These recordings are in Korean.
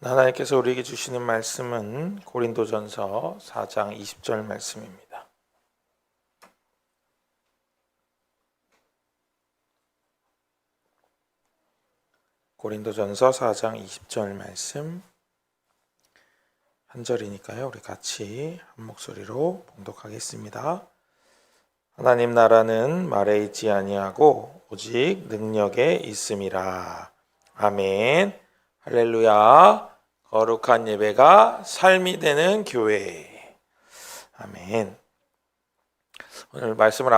하나님께서 우리에게 주시는 말씀은 고린도전서 4장 20절 말씀입니다. 고린도전서 4장 20절 말씀 한 절이니까요. 우리 같이 한 목소리로 봉독하겠습니다. 하나님 나라는 말에 있지 아니하고 오직 능력에 있음이라. 아멘. 할렐루야. 거룩한 예배가 삶이 되는 교회. 아멘. 오늘 말씀을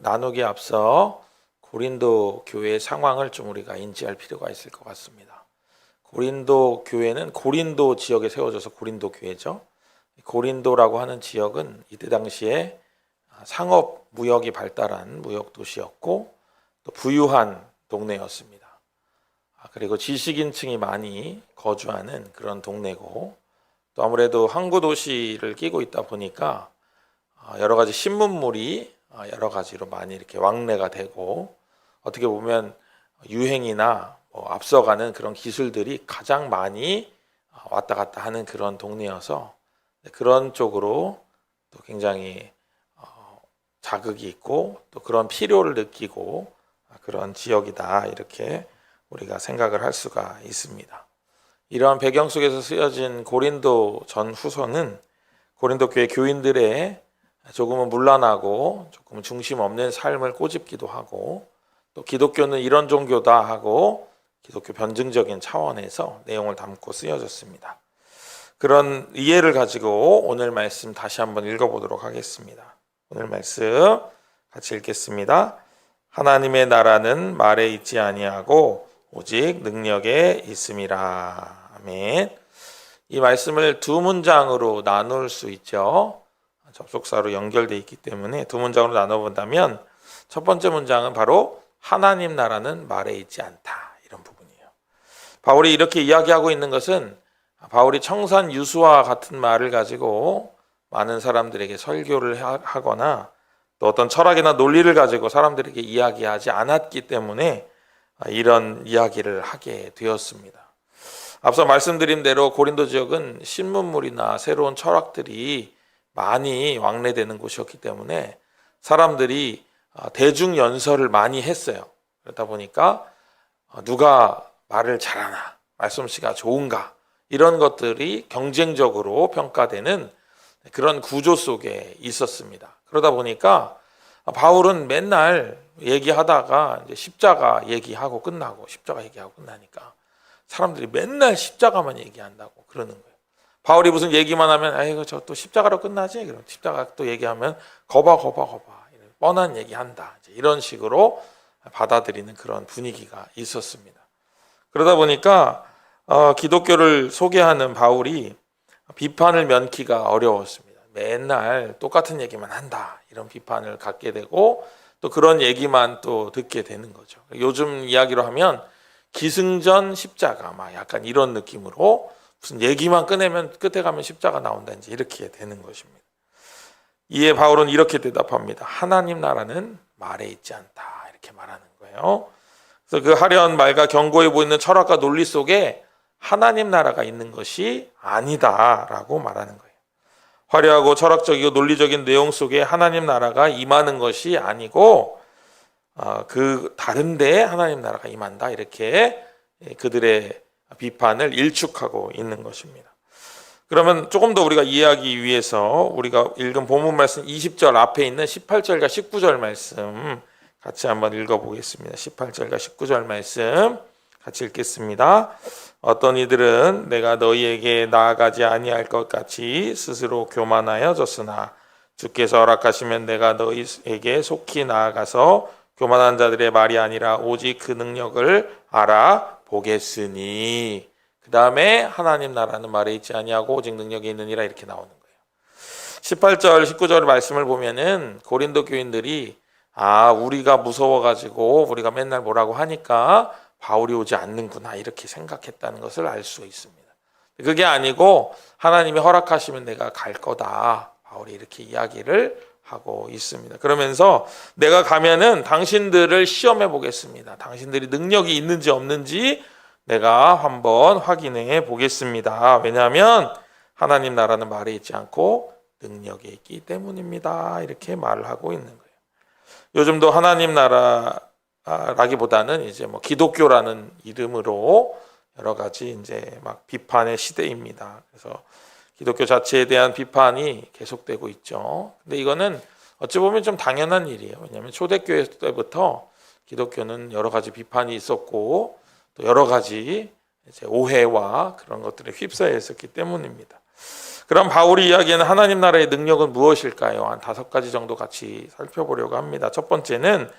나누기에 앞서 고린도 교회의 상황을 좀 우리가 인지할 필요가 있을 것 같습니다. 고린도 교회는 고린도 지역에 세워져서 고린도 교회죠. 고린도라고 하는 지역은 이때 당시에 상업 무역이 발달한 무역 도시였고 또 부유한 동네였습니다. 그리고 지식인층이 많이 거주하는 그런 동네고 또 아무래도 항구 도시를 끼고 있다 보니까 여러 가지 신문물이 여러 가지로 많이 이렇게 왕래가 되고 어떻게 보면 유행이나 앞서가는 그런 기술들이 가장 많이 왔다 갔다 하는 그런 동네여서 그런 쪽으로 또 굉장히 자극이 있고 또 그런 필요를 느끼고 그런 지역이다 이렇게 우리가 생각을 할 수가 있습니다. 이러한 배경 속에서 쓰여진 고린도 전후서는 고린도 교회 교인들의 조금은 문란하고 조금은 중심 없는 삶을 꼬집기도 하고 또 기독교는 이런 종교다 하고 기독교 변증적인 차원에서 내용을 담고 쓰여졌습니다. 그런 이해를 가지고 오늘 말씀 다시 한번 읽어보도록 하겠습니다. 오늘 말씀 같이 읽겠습니다. 하나님의 나라는 말에 있지 아니하고 오직 능력에 있음이라. 아멘. 이 말씀을 두 문장으로 나눌 수 있죠. 접속사로 연결되어 있기 때문에 두 문장으로 나눠본다면 첫 번째 문장은 바로 하나님 나라는 말에 있지 않다 이런 부분이에요. 바울이 이렇게 이야기하고 있는 것은 바울이 청산 유수와 같은 말을 가지고 많은 사람들에게 설교를 하거나 또 어떤 철학이나 논리를 가지고 사람들에게 이야기하지 않았기 때문에 이런 이야기를 하게 되었습니다. 앞서 말씀드린 대로 고린도 지역은 신문물이나 새로운 철학들이 많이 왕래되는 곳이었기 때문에 사람들이 대중 연설을 많이 했어요. 그러다 보니까 누가 말을 잘하나, 말솜씨가 좋은가 이런 것들이 경쟁적으로 평가되는 그런 구조 속에 있었습니다. 그러다 보니까 바울은 맨날 얘기하다가 이제 십자가 얘기하고 끝나고 십자가 얘기하고 끝나니까 사람들이 맨날 십자가만 얘기한다고 그러는 거예요. 바울이 무슨 얘기만 하면 아이고 저 또 십자가로 끝나지? 그럼 십자가 또 얘기하면 거봐 뻔한 얘기한다. 이런 식으로 받아들이는 그런 분위기가 있었습니다. 그러다 보니까 기독교를 소개하는 바울이 비판을 면키가 어려웠습니다. 맨날 똑같은 얘기만 한다 이런 비판을 갖게 되고 또 그런 얘기만 또 듣게 되는 거죠. 요즘 이야기로 하면 기승전 십자가 막 약간 이런 느낌으로 무슨 얘기만 꺼내면 끝에 가면 십자가 나온다 이제 이렇게 되는 것입니다. 이에 바울은 이렇게 대답합니다. 하나님 나라는 말에 있지 않다 이렇게 말하는 거예요. 그래서 그 화려한 말과 견고해 보이는 철학과 논리 속에 하나님 나라가 있는 것이 아니다라고 말하는 거예요. 화려하고 철학적이고 논리적인 내용 속에 하나님 나라가 임하는 것이 아니고 그 다른 데에 하나님 나라가 임한다 이렇게 그들의 비판을 일축하고 있는 것입니다. 그러면 조금 더 우리가 이해하기 위해서 우리가 읽은 본문 말씀 20절 앞에 있는 18절과 19절 말씀 같이 한번 읽어보겠습니다. 18절과 19절 말씀 같이 읽겠습니다. 어떤 이들은 내가 너희에게 나아가지 아니할 것 같이 스스로 교만하여졌으나 주께서 허락하시면 내가 너희에게 속히 나아가서 교만한 자들의 말이 아니라 오직 그 능력을 알아보겠으니 그 다음에 하나님 나라는 말에 있지 아니하고 오직 능력이 있느니라 이렇게 나오는 거예요. 18절 19절 말씀을 보면은 고린도 교인들이 우리가 무서워가지고 우리가 맨날 뭐라고 하니까 바울이 오지 않는구나 이렇게 생각했다는 것을 알 수 있습니다. 그게 아니고 하나님이 허락하시면 내가 갈 거다 바울이 이렇게 이야기를 하고 있습니다. 그러면서 내가 가면은 당신들을 시험해 보겠습니다. 당신들이 능력이 있는지 없는지 내가 한번 확인해 보겠습니다. 왜냐하면 하나님 나라는 말에 있지 않고 능력에 있기 때문입니다. 이렇게 말을 하고 있는 거예요. 요즘도 하나님 나라라기보다는 이제 뭐 기독교라는 이름으로 여러 가지 이제 막 비판의 시대입니다. 그래서 기독교 자체에 대한 비판이 계속되고 있죠. 근데 이거는 어찌 보면 좀 당연한 일이에요. 왜냐하면 초대교회 때부터 기독교는 여러 가지 비판이 있었고 또 여러 가지 이제 오해와 그런 것들에 휩싸여 있었기 때문입니다. 그럼 바울이 이야기하는 하나님 나라의 능력은 무엇일까요? 한 5가지 정도 같이 살펴보려고 합니다. 첫 번째는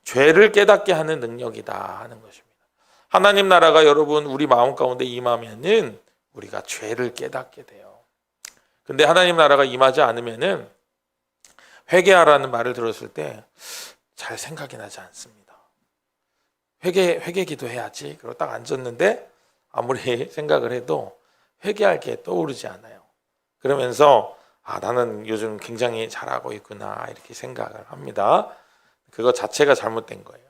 죄를 깨닫게 하는 능력이다 하는 것입니다. 하나님 나라가 여러분 우리 마음 가운데 임하면은 우리가 죄를 깨닫게 돼요. 근데 하나님 나라가 임하지 않으면은 회개하라는 말을 들었을 때 잘 생각이 나지 않습니다. 회개 기도해야지. 그러고 딱 앉았는데 아무리 생각을 해도 회개할 게 떠오르지 않아요. 그러면서 나는 요즘 굉장히 잘하고 있구나 이렇게 생각을 합니다. 그거 자체가 잘못된 거예요.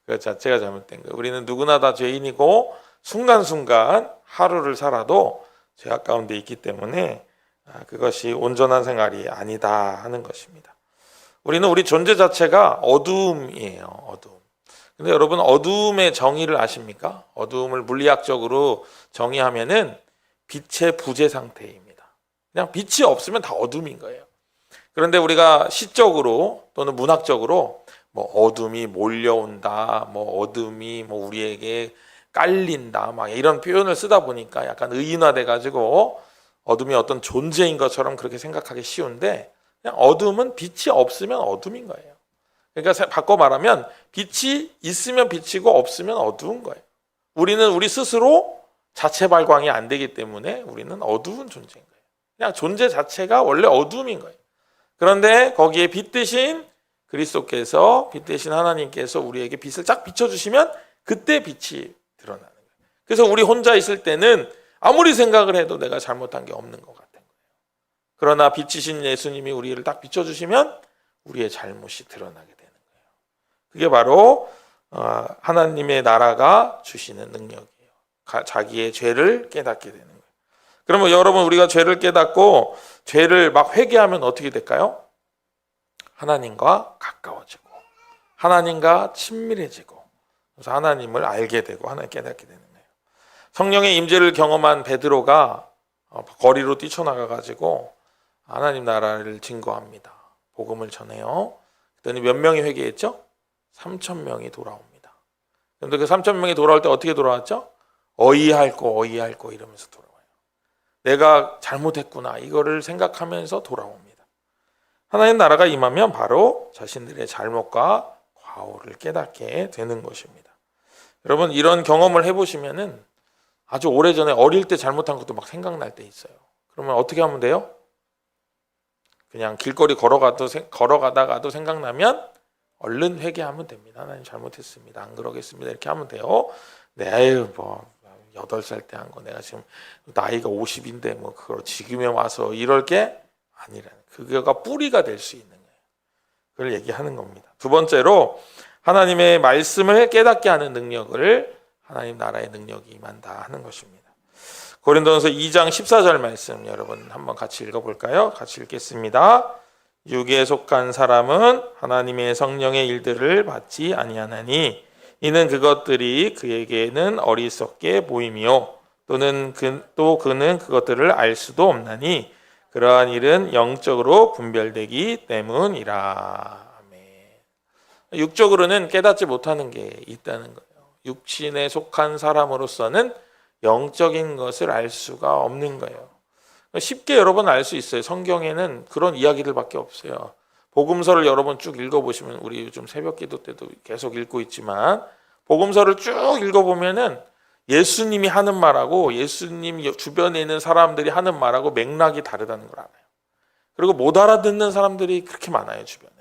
그거 자체가 잘못된 거예요. 우리는 누구나 다 죄인이고 순간순간 하루를 살아도 죄악 가운데 있기 때문에 그것이 온전한 생활이 아니다 하는 것입니다. 우리는 우리 존재 자체가 어두움이에요. 어두움. 근데 여러분 어두움의 정의를 아십니까? 어두움을 물리학적으로 정의하면은 빛의 부재 상태입니다. 그냥 빛이 없으면 다 어둠인 거예요. 그런데 우리가 시적으로 또는 문학적으로 뭐 어둠이 몰려온다, 뭐 어둠이 뭐 우리에게 깔린다, 막 이런 표현을 쓰다 보니까 약간 의인화돼 가지고 어둠이 어떤 존재인 것처럼 그렇게 생각하기 쉬운데 그냥 어둠은 빛이 없으면 어둠인 거예요. 그러니까 바꿔 말하면 빛이 있으면 빛이고 없으면 어두운 거예요. 우리는 우리 스스로 자체 발광이 안 되기 때문에 우리는 어두운 존재인 거예요. 그냥 존재 자체가 원래 어둠인 거예요. 그런데 거기에 빛 대신 그리스도께서 빛 대신 하나님께서 우리에게 빛을 쫙 비춰주시면 그때 빛이 드러나는 거예요. 그래서 우리 혼자 있을 때는 아무리 생각을 해도 내가 잘못한 게 없는 것 같은 거예요. 그러나 빛이신 예수님이 우리를 딱 비춰주시면 우리의 잘못이 드러나게 되는 거예요. 그게 바로 하나님의 나라가 주시는 능력이에요. 자기의 죄를 깨닫게 되는 거예요. 그러면 여러분 우리가 죄를 깨닫고 죄를 막 회개하면 어떻게 될까요? 하나님과 가까워지고 하나님과 친밀해지고 그래서 하나님을 알게 되고 하나님 깨닫게 되는 거예요. 성령의 임재를 경험한 베드로가 거리로 뛰쳐나가가지고 하나님 나라를 증거합니다. 복음을 전해요. 그랬더니 몇 명이 회개했죠? 3,000명이 돌아옵니다. 그런데 그 3,000명이 돌아올 때 어떻게 돌아왔죠? 어이할고 이러면서 돌아와요. 내가 잘못했구나 이거를 생각하면서 돌아옵니다. 하나님 나라가 임하면 바로 자신들의 잘못과 과오를 깨닫게 되는 것입니다. 여러분 이런 경험을 해보시면은 아주 오래전에 어릴 때 잘못한 것도 막 생각날 때 있어요. 그러면 어떻게 하면 돼요? 그냥 길거리 걸어가다가도 생각나면 얼른 회개하면 됩니다. 하나님 잘못했습니다. 안 그러겠습니다. 이렇게 하면 돼요. 네, 아유 뭐 8살 때 한 거 내가 지금 나이가 50인데 뭐 그걸 지금에 와서 이럴 게 아니라는 그거가 뿌리가 될 수 있는 거예요. 그걸 얘기하는 겁니다. 두 번째로 하나님의 말씀을 깨닫게 하는 능력을 하나님 나라의 능력이 임한다 하는 것입니다. 고린도전서 2장 14절 말씀 여러분 한번 같이 읽어볼까요? 같이 읽겠습니다. 육에 속한 사람은 하나님의 성령의 일들을 받지 아니하나니 이는 그것들이 그에게는 어리석게 보임이요 또는 그는 그것들을 알 수도 없나니 그러한 일은 영적으로 분별되기 때문이라. 아멘. 육적으로는 깨닫지 못하는 게 있다는 거예요. 육신에 속한 사람으로서는 영적인 것을 알 수가 없는 거예요. 쉽게 여러분 알 수 있어요. 성경에는 그런 이야기들밖에 없어요. 복음서를 여러분 쭉 읽어보시면 우리 요즘 새벽 기도 때도 계속 읽고 있지만 복음서를 쭉 읽어보면은 예수님이 하는 말하고 예수님 주변에 있는 사람들이 하는 말하고 맥락이 다르다는 걸 알아요. 그리고 못 알아듣는 사람들이 그렇게 많아요, 주변에.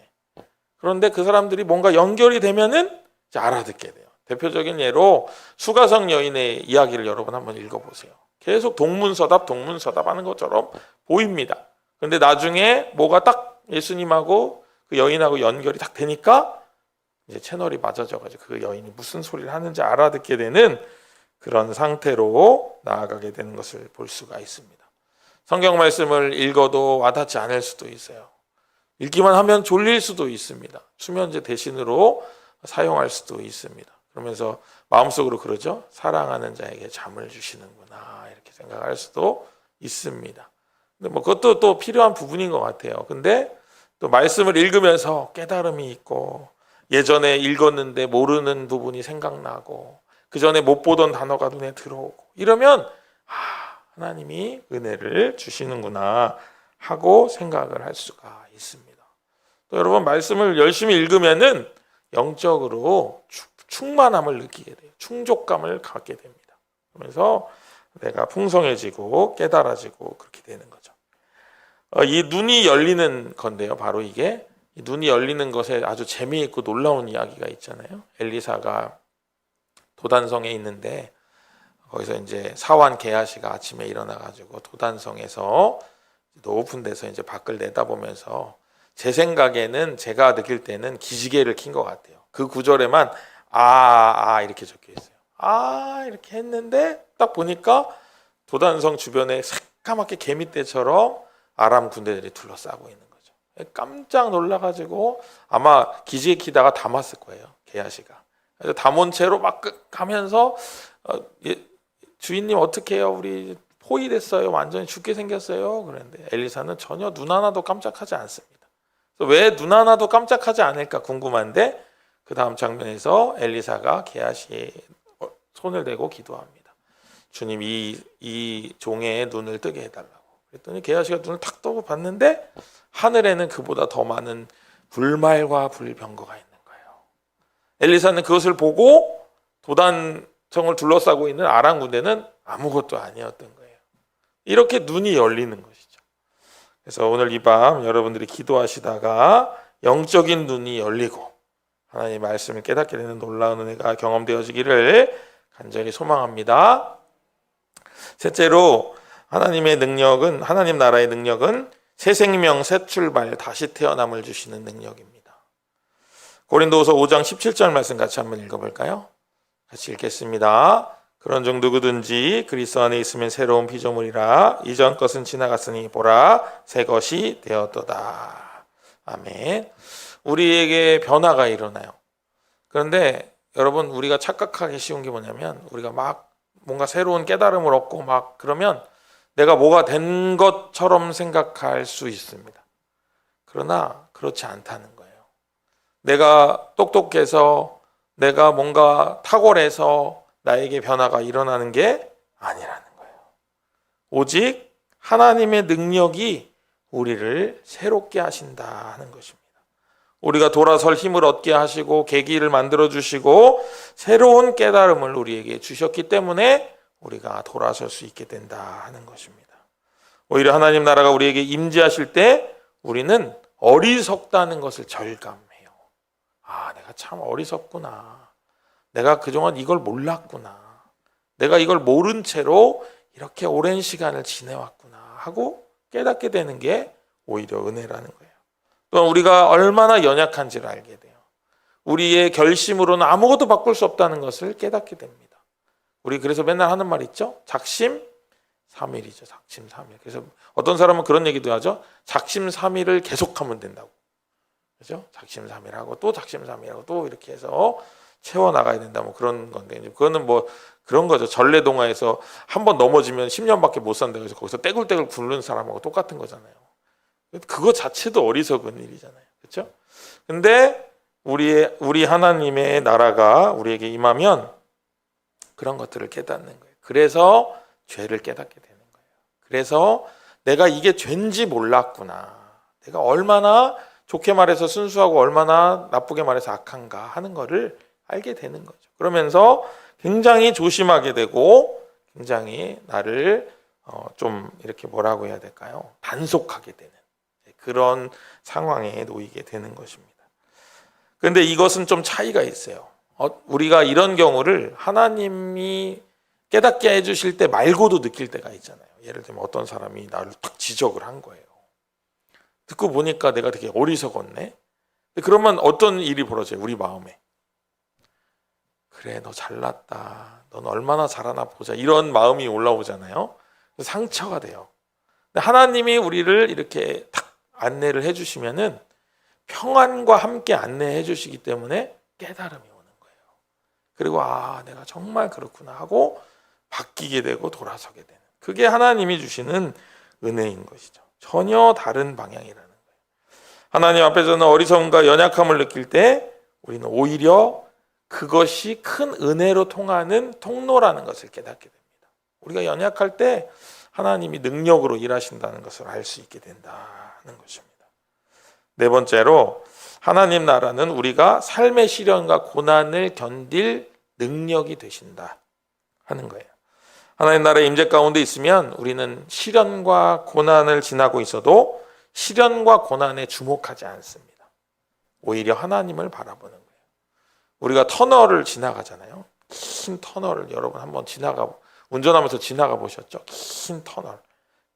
그런데 그 사람들이 뭔가 연결이 되면은 이제 알아듣게 돼요. 대표적인 예로 수가성 여인의 이야기를 여러분 한번 읽어보세요. 계속 동문서답 하는 것처럼 보입니다. 그런데 나중에 뭐가 딱 예수님하고 그 여인하고 연결이 딱 되니까 이제 채널이 맞아져가지고 그 여인이 무슨 소리를 하는지 알아듣게 되는 그런 상태로 나아가게 되는 것을 볼 수가 있습니다. 성경 말씀을 읽어도 와닿지 않을 수도 있어요. 읽기만 하면 졸릴 수도 있습니다. 수면제 대신으로 사용할 수도 있습니다. 그러면서 마음속으로 그러죠. 사랑하는 자에게 잠을 주시는구나 이렇게 생각할 수도 있습니다. 근데 뭐 그것도 또 필요한 부분인 것 같아요. 근데 또 말씀을 읽으면서 깨달음이 있고 예전에 읽었는데 모르는 부분이 생각나고 그 전에 못 보던 단어가 눈에 들어오고 이러면 하나님이 은혜를 주시는구나 하고 생각을 할 수가 있습니다. 또 여러분 말씀을 열심히 읽으면은 영적으로 충만함을 느끼게 돼요. 충족감을 갖게 됩니다. 그러면서 내가 풍성해지고 깨달아지고 그렇게 되는 거죠. 이 눈이 열리는 건데요. 바로 이게 이 눈이 열리는 것에 아주 재미있고 놀라운 이야기가 있잖아요. 엘리사가 도단성에 있는데 거기서 이제 사환 게하시가 아침에 일어나가지고 도단성에서 높은 데서 이제 밖을 내다보면서 제 생각에는 제가 느낄 때는 기지개를 킨 것 같아요. 그 구절에만 이렇게 적혀 있어요. 이렇게 했는데 딱 보니까 도단성 주변에 새까맣게 개미떼처럼 아람 군대들이 둘러싸고 있는 거죠. 깜짝 놀라가지고 아마 기지개 키다가 담았을 거예요. 게하시가. 그래서 담은 채로 막 가면서 주인님 어떻게 해요? 우리 포위됐어요. 완전히 죽게 생겼어요. 그런데 엘리사는 전혀 눈 하나도 깜짝하지 않습니다. 왜 눈 하나도 깜짝하지 않을까 궁금한데 그 다음 장면에서 엘리사가 게하시의 손을 대고 기도합니다. 주님 이 종의 눈을 뜨게 해달라고. 그랬더니 게하시가 눈을 탁 떠고 봤는데 하늘에는 그보다 더 많은 불말과 불병거가 있는 거예요. 엘리사는 그것을 보고 도단성을 둘러싸고 있는 아람 군대는 아무것도 아니었던 거예요. 이렇게 눈이 열리는 것이죠. 그래서 오늘 이 밤 여러분들이 기도하시다가 영적인 눈이 열리고 하나님의 말씀을 깨닫게 되는 놀라운 은혜가 경험되어지기를 간절히 소망합니다. 셋째로 하나님 나라의 능력은 새 생명, 새 출발, 다시 태어남을 주시는 능력입니다. 고린도후서 5장 17절 말씀 같이 한번 읽어볼까요? 같이 읽겠습니다. 그런즉 누구든지 그리스도 안에 있으면 새로운 피조물이라 이전 것은 지나갔으니 보라 새 것이 되었도다. 아멘. 우리에게 변화가 일어나요. 그런데 여러분 우리가 착각하기 쉬운 게 뭐냐면 우리가 막 뭔가 새로운 깨달음을 얻고 막 그러면 내가 뭐가 된 것처럼 생각할 수 있습니다. 그러나 그렇지 않다는 거예요. 내가 똑똑해서 내가 뭔가 탁월해서 나에게 변화가 일어나는 게 아니라는 거예요. 오직 하나님의 능력이 우리를 새롭게 하신다 하는 것입니다. 우리가 돌아설 힘을 얻게 하시고 계기를 만들어 주시고 새로운 깨달음을 우리에게 주셨기 때문에 우리가 돌아설 수 있게 된다 하는 것입니다. 오히려 하나님 나라가 우리에게 임재하실 때 우리는 어리석다는 것을 절감해요. 내가 참 어리석구나. 내가 그동안 이걸 몰랐구나. 내가 이걸 모른 채로 이렇게 오랜 시간을 지내왔구나 하고 깨닫게 되는 게 오히려 은혜라는 거예요. 또한 우리가 얼마나 연약한지를 알게 돼요. 우리의 결심으로는 아무것도 바꿀 수 없다는 것을 깨닫게 됩니다. 우리 그래서 맨날 하는 말 있죠? 작심삼일이죠. 작심삼일. 그래서 어떤 사람은 그런 얘기도 하죠. 작심삼일을 계속하면 된다고. 그죠? 작심삼일하고 또 작심삼일하고 또 이렇게 해서 채워나가야 된다. 뭐 그런 건데. 그거는 뭐 그런 거죠. 전래동화에서 한 번 넘어지면 10년밖에 못 산다고 해서 거기서 떼굴떼굴 굴는 사람하고 똑같은 거잖아요. 그거 자체도 어리석은 일이잖아요. 그렇죠? 근데 우리 하나님의 나라가 우리에게 임하면 그런 것들을 깨닫는 거예요. 그래서 죄를 깨닫게 되는 거예요. 그래서 내가 이게 죄인지 몰랐구나. 내가 얼마나 좋게 말해서 순수하고 얼마나 나쁘게 말해서 악한가 하는 거를 알게 되는 거죠. 그러면서 굉장히 조심하게 되고 굉장히 나를 좀 이렇게 뭐라고 해야 될까요? 단속하게 되는 그런 상황에 놓이게 되는 것입니다. 그런데 이것은 좀 차이가 있어요. 우리가 이런 경우를 하나님이 깨닫게 해주실 때 말고도 느낄 때가 있잖아요. 예를 들면 어떤 사람이 나를 딱 지적을 한 거예요. 듣고 보니까 내가 되게 어리석었네. 그러면 어떤 일이 벌어져요? 우리 마음에. 그래, 너 잘났다. 넌 얼마나 잘하나 보자. 이런 마음이 올라오잖아요. 상처가 돼요. 근데 하나님이 우리를 이렇게 탁 안내를 해주시면은 평안과 함께 안내해 주시기 때문에 깨달음이 오는 거예요. 그리고 내가 정말 그렇구나 하고 바뀌게 되고 돌아서게 되는, 그게 하나님이 주시는 은혜인 것이죠. 전혀 다른 방향이라는 거예요. 하나님 앞에서는 어리석음과 연약함을 느낄 때 우리는 오히려 그것이 큰 은혜로 통하는 통로라는 것을 깨닫게 됩니다. 우리가 연약할 때 하나님이 능력으로 일하신다는 것을 알 수 있게 된다는 것입니다. 네 번째로, 하나님 나라는 우리가 삶의 시련과 고난을 견딜 능력이 되신다 하는 거예요. 하나님 나라의 임재 가운데 있으면 우리는 시련과 고난을 지나고 있어도 시련과 고난에 주목하지 않습니다. 오히려 하나님을 바라보는 거예요. 우리가 터널을 지나가잖아요. 긴 터널을 여러분 한번 운전하면서 지나가 보셨죠? 긴 터널.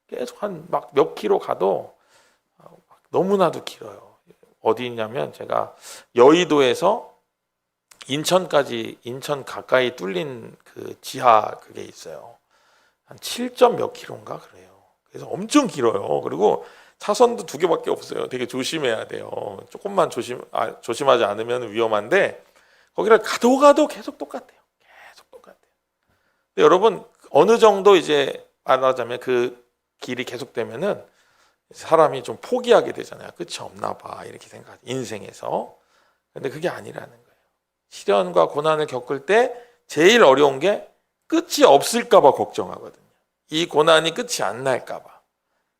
계속 한 막 몇 킬로 가도 너무나도 길어요. 어디 있냐면 제가 여의도에서 인천 가까이 뚫린 그 지하 그게 있어요. 한 7점 몇 킬로인가 그래요. 그래서 엄청 길어요. 그리고 차선도 2개밖에 없어요. 되게 조심해야 돼요. 조금만 조심하지 않으면 위험한데 거기를 가도 계속 똑같아요. 계속 똑같아요. 근데 여러분 어느 정도 이제 말하자면 그 길이 계속되면은 사람이 좀 포기하게 되잖아요. 끝이 없나 봐 이렇게 생각, 인생에서. 근데 그게 아니라는 거예요. 시련과 고난을 겪을 때 제일 어려운 게 끝이 없을까 봐 걱정하거든요. 이 고난이 끝이 안 날까 봐.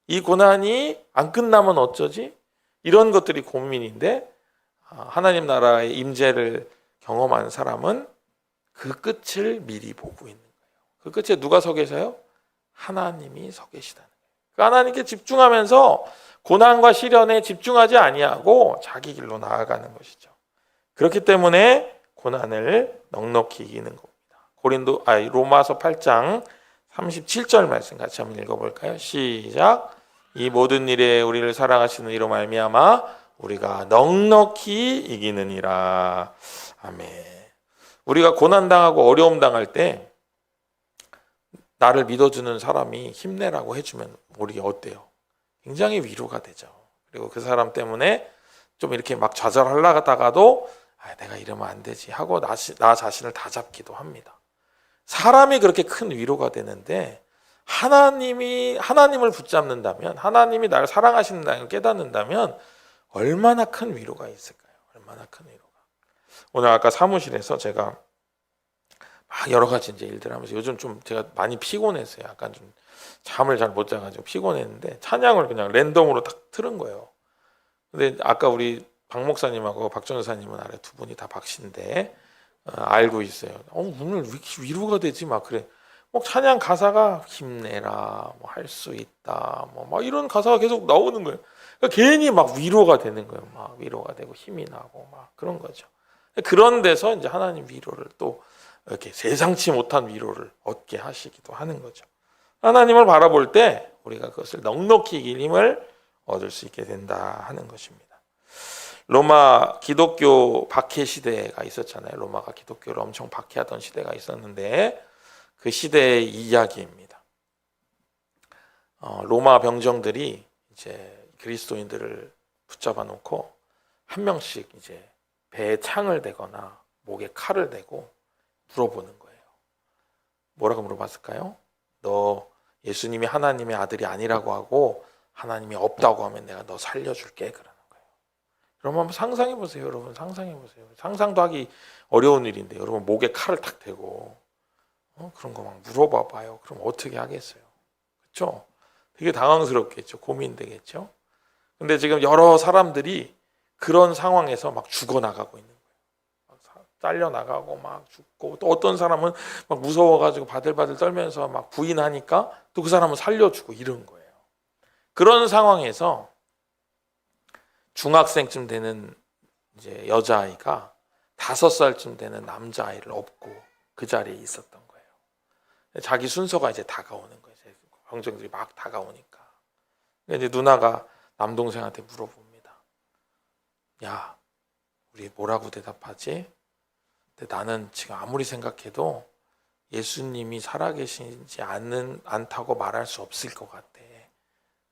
이 고난이 안 끝나면 어쩌지? 이런 것들이 고민인데, 하나님 나라의 임재를 경험한 사람은 그 끝을 미리 보고 있는 거예요. 그 끝에 누가 서 계세요? 하나님이 서 계시다는 거예요. 그 하나님께 집중하면서 고난과 시련에 집중하지 아니하고 자기 길로 나아가는 것이죠. 그렇기 때문에 고난을 넉넉히 이기는 겁니다. 로마서 8장 37절 말씀 같이 한번 읽어볼까요? 시작. 이 모든 일에 우리를 사랑하시는 이로 말미암아 우리가 넉넉히 이기느니라. 아멘. 우리가 고난당하고 어려움 당할 때 나를 믿어주는 사람이 힘내라고 해주면 우리 어때요? 굉장히 위로가 되죠. 그리고 그 사람 때문에 좀 이렇게 막 좌절하려다가도 내가 이러면 안 되지 하고 나 자신을 다잡기도 합니다. 사람이 그렇게 큰 위로가 되는데 하나님을 붙잡는다면, 하나님이 나를 사랑하신다는 걸 깨닫는다면 얼마나 큰 위로가 있을까요? 얼마나 큰 위로가. 오늘 아까 사무실에서 제가 막 여러 가지 이제 일들 하면서 요즘 좀 제가 많이 피곤했어요. 약간 좀 잠을 잘 못 자가지고 피곤했는데 찬양을 그냥 랜덤으로 딱 틀은 거예요. 근데 아까 우리 박 목사님하고 박 전사님은 아래 두 분이 다 박신데 알고 있어요. 오늘 왜 이렇게 위로가 되지? 막 그래. 뭐 찬양 가사가 힘내라, 뭐 할 수 있다, 뭐 막 이런 가사가 계속 나오는 거예요. 그러니까 괜히 막 위로가 되는 거예요. 막 위로가 되고 힘이 나고 막 그런 거죠. 그런 데서 이제 하나님 위로를 또 이렇게 세상치 못한 위로를 얻게 하시기도 하는 거죠. 하나님을 바라볼 때 우리가 그것을 넉넉히 이길 힘을 얻을 수 있게 된다 하는 것입니다. 로마 기독교 박해 시대가 있었잖아요. 로마가 기독교를 엄청 박해하던 시대가 있었는데 그 시대의 이야기입니다. 로마 병정들이 이제 그리스도인들을 붙잡아 놓고 한 명씩 이제 배에 창을 대거나 목에 칼을 대고 물어보는 거예요. 뭐라고 물어봤을까요? 너 예수님이 하나님의 아들이 아니라고 하고 하나님이 없다고 하면 내가 너 살려줄게. 그러는 거예요. 여러분 한번 상상해 보세요. 여러분 상상해 보세요. 상상도 하기 어려운 일인데 여러분 목에 칼을 탁 대고 그런 거 막 물어봐 봐요. 그럼 어떻게 하겠어요? 그렇죠? 되게 당황스럽겠죠. 고민되겠죠. 근데 지금 여러 사람들이 그런 상황에서 막 죽어나가고 있는 거예요. 잘려나가고 막 죽고, 또 어떤 사람은 막 무서워가지고 바들바들 떨면서 막 부인하니까 또 그 사람은 살려주고 이런 거예요. 그런 상황에서 중학생쯤 되는 이제 여자아이가 5살쯤 되는 남자아이를 업고 그 자리에 있었던 거예요. 자기 순서가 이제 다가오는 거예요. 병정들이 막 다가오니까. 이제 누나가 남동생한테 물어봅니다. 야, 우리 뭐라고 대답하지? 근데 나는 지금 아무리 생각해도 예수님이 살아계시지 않다고 말할 수 없을 것 같아.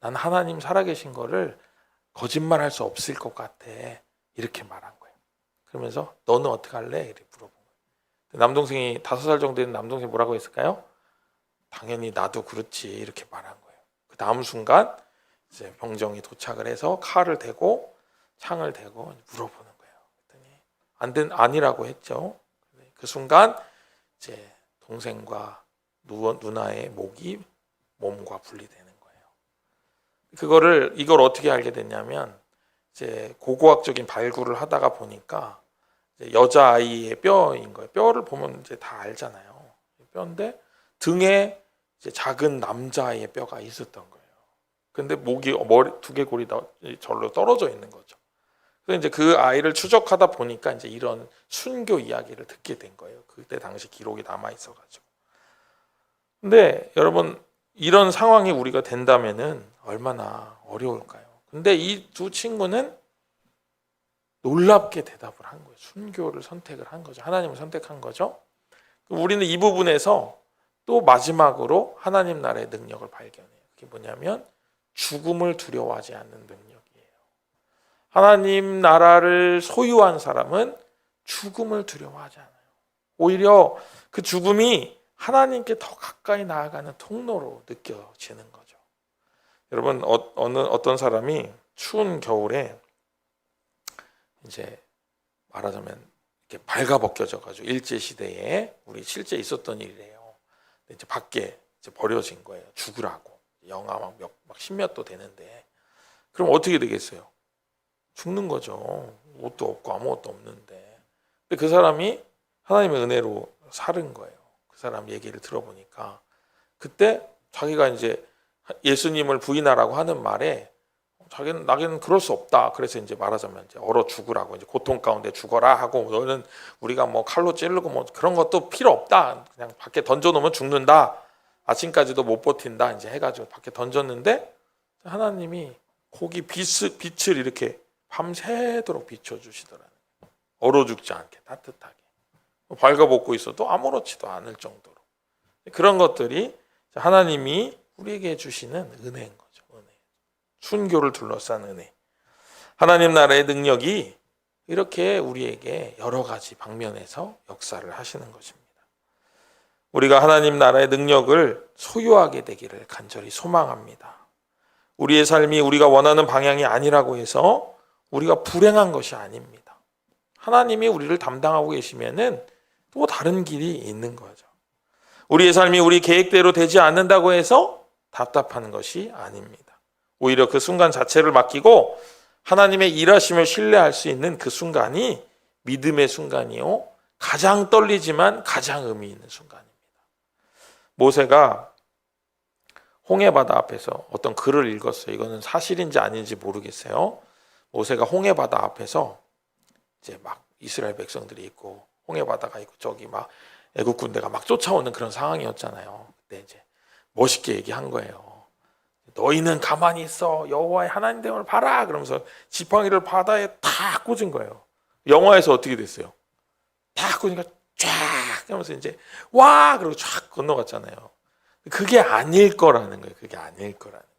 난 하나님 살아계신 거를 거짓말할 수 없을 것 같아. 이렇게 말한 거예요. 그러면서 너는 어떻게 할래? 이렇게 물어본 거예요. 남동생이 5살 정도 되는 남동생이 뭐라고 했을까요? 당연히 나도 그렇지 이렇게 말한 거예요. 그 다음 순간 이제 병정이 도착을 해서 칼을 대고 창을 대고 물어보는 거예요. 그랬더니 아니라고 했죠. 그 순간 이제 동생과 누나의 목이 몸과 분리되는 거예요. 이걸 어떻게 알게 됐냐면 이제 고고학적인 발굴을 하다가 보니까 이제 여자아이의 뼈인 거예요. 뼈를 보면 이제 다 알잖아요. 뼈인데 등에 이제 작은 남자아이의 뼈가 있었던 거예요. 근데 목이 머리 두개골이 절로 떨어져 있는 거죠. 그래서 이제 그 아이를 추적하다 보니까 이제 이런 순교 이야기를 듣게 된 거예요. 그때 당시 기록이 남아 있어가지고. 근데 여러분 이런 상황이 우리가 된다면은 얼마나 어려울까요? 근데 이 두 친구는 놀랍게 대답을 한 거예요. 순교를 선택을 한 거죠. 하나님을 선택한 거죠. 우리는 이 부분에서 또 마지막으로 하나님 나라의 능력을 발견해요. 그게 뭐냐면 죽음을 두려워하지 않는 능력이에요. 하나님 나라를 소유한 사람은 죽음을 두려워하지 않아요. 오히려 그 죽음이 하나님께 더 가까이 나아가는 통로로 느껴지는 거죠. 여러분 어떤 사람이 추운 겨울에 이제 말하자면 이렇게 발가벗겨져 가지고 일제 시대에 우리 실제 있었던 일이래요. 이제 밖에 이제 버려진 거예요. 죽으라고. 영하 막 10몇 도 되는데 그럼 어떻게 되겠어요? 죽는 거죠. 옷도 없고 아무것도 없는데. 근데 그 사람이 하나님의 은혜로 살은 거예요. 그 사람 얘기를 들어보니까 그때 자기가 이제 예수님을 부인하라고 하는 말에 나는 그럴 수 없다. 그래서 이제 말하자면 이제 얼어 죽으라고 이제 고통 가운데 죽어라 하고 너는 우리가 뭐 칼로 찌르고 뭐 그런 것도 필요 없다. 그냥 밖에 던져놓으면 죽는다. 아침까지도 못 버틴다. 이제 해가지고 밖에 던졌는데 하나님이 거기 빛을 이렇게 밤새도록 비춰주시더라고요. 얼어 죽지 않게 따뜻하게. 발가벗고 있어도 아무렇지도 않을 정도로. 그런 것들이 하나님이 우리에게 주시는 은혜인 거죠. 은혜. 순교를 둘러싼 은혜. 하나님 나라의 능력이 이렇게 우리에게 여러 가지 방면에서 역사를 하시는 것입니다. 우리가 하나님 나라의 능력을 소유하게 되기를 간절히 소망합니다. 우리의 삶이 우리가 원하는 방향이 아니라고 해서 우리가 불행한 것이 아닙니다. 하나님이 우리를 담당하고 계시면은 또 다른 길이 있는 거죠. 우리의 삶이 우리 계획대로 되지 않는다고 해서 답답한 것이 아닙니다. 오히려 그 순간 자체를 맡기고 하나님의 일하심을 신뢰할 수 있는 그 순간이 믿음의 순간이요. 가장 떨리지만 가장 의미 있는 순간입니다. 모세가 홍해바다 앞에서 어떤 글을 읽었어요. 이거는 사실인지 아닌지 모르겠어요. 모세가 홍해바다 앞에서 이제 막 이스라엘 백성들이 있고 홍해바다가 있고 저기 막 애국 군대가 막 쫓아오는 그런 상황이었잖아요. 그때 이제 멋있게 얘기한 거예요. 너희는 가만히 있어. 여호와의 하나님 됨을 봐라. 그러면서 지팡이를 바다에 탁 꽂은 거예요. 영화에서 어떻게 됐어요? 탁 꽂으니까 쫙 하면서 이제 와 그러고 쫙 건너갔잖아요. 그게 아닐 거라는 거예요. 그게 아닐 거라는 거예요.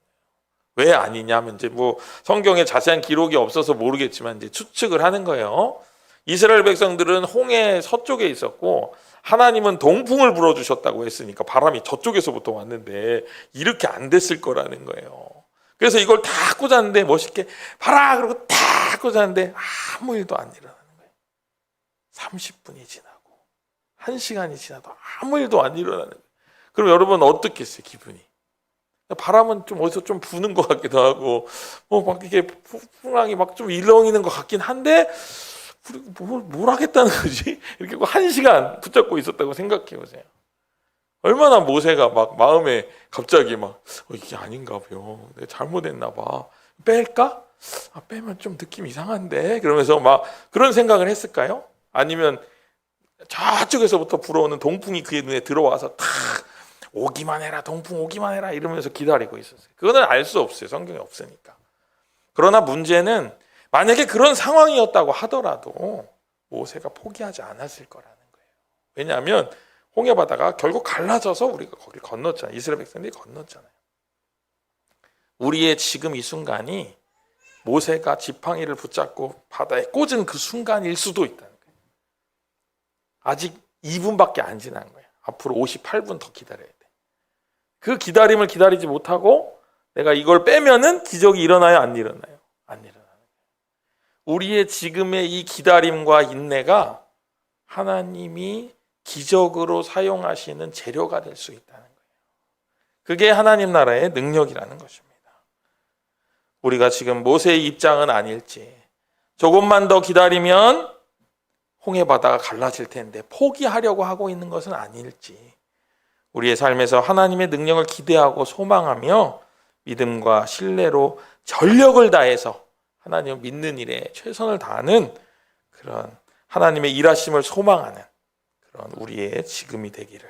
왜 아니냐면 이제 뭐 성경에 자세한 기록이 없어서 모르겠지만 이제 추측을 하는 거예요. 이스라엘 백성들은 홍해 서쪽에 있었고 하나님은 동풍을 불어주셨다고 했으니까 바람이 저쪽에서부터 왔는데 이렇게 안 됐을 거라는 거예요. 그래서 이걸 다 꽂았는데 멋있게 봐라 그러고 다 꽂았는데 아무 일도 안 일어나는 거예요. 30분이 지나고 1시간이 지나도 아무 일도 안 일어나는 거예요. 그럼 여러분 어떻겠어요 기분이? 바람은 좀 어디서 좀 부는 것 같기도 하고 막 이게 풍랑이 막 좀 일렁이는 것 같긴 한데 뭘 하겠다는 거지? 이렇게 1시간 붙잡고 있었다고 생각해 보세요. 얼마나 모세가 막 마음에 갑자기 막 이게 아닌가 봐요. 내가 잘못했나 봐. 뺄까? 빼면 좀 느낌 이상한데? 그러면서 막 그런 생각을 했을까요? 아니면 저쪽에서부터 불어오는 동풍이 그의 눈에 들어와서 탁 오기만 해라 동풍 오기만 해라 이러면서 기다리고 있었어요. 그거는 알 수 없어요. 성경에 없으니까. 그러나 문제는 만약에 그런 상황이었다고 하더라도 모세가 포기하지 않았을 거라는 거예요. 왜냐하면 홍해 바다가 결국 갈라져서 우리가 거길 건넜잖아요. 이스라엘 백성들이 건넜잖아요. 우리의 지금 이 순간이 모세가 지팡이를 붙잡고 바다에 꽂은 그 순간일 수도 있다는 거예요. 아직 2분밖에 안 지난 거예요. 앞으로 58분 더 기다려야 돼. 그 기다림을 기다리지 못하고 내가 이걸 빼면은 기적이 일어나요? 안 일어나요? 안 일어나는 거예요. 우리의 지금의 이 기다림과 인내가 하나님이 기적으로 사용하시는 재료가 될 수 있다는 거예요. 그게 하나님 나라의 능력이라는 것입니다. 우리가 지금 모세의 입장은 아닐지, 조금만 더 기다리면 홍해 바다가 갈라질 텐데 포기하려고 하고 있는 것은 아닐지, 우리의 삶에서 하나님의 능력을 기대하고 소망하며 믿음과 신뢰로 전력을 다해서 하나님을 믿는 일에 최선을 다하는 그런 하나님의 일하심을 소망하는 그런 우리의 지금이 되기를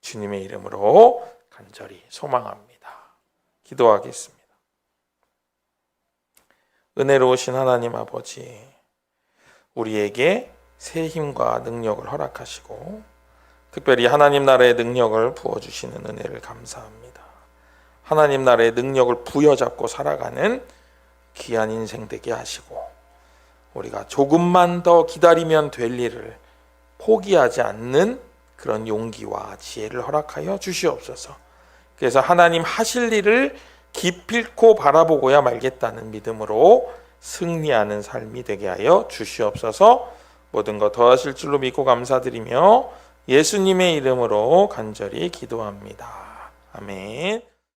주님의 이름으로 간절히 소망합니다. 기도하겠습니다. 은혜로우신 하나님 아버지, 우리에게 새 힘과 능력을 허락하시고 특별히 하나님 나라의 능력을 부어주시는 은혜를 감사합니다. 하나님 나라의 능력을 부여잡고 살아가는 귀한 인생 되게 하시고 우리가 조금만 더 기다리면 될 일을 포기하지 않는 그런 용기와 지혜를 허락하여 주시옵소서. 그래서 하나님 하실 일을 기필코 바라보고야 말겠다는 믿음으로 승리하는 삶이 되게 하여 주시옵소서. 모든 것 더하실 줄로 믿고 감사드리며 예수님의 이름으로 간절히 기도합니다. 아멘.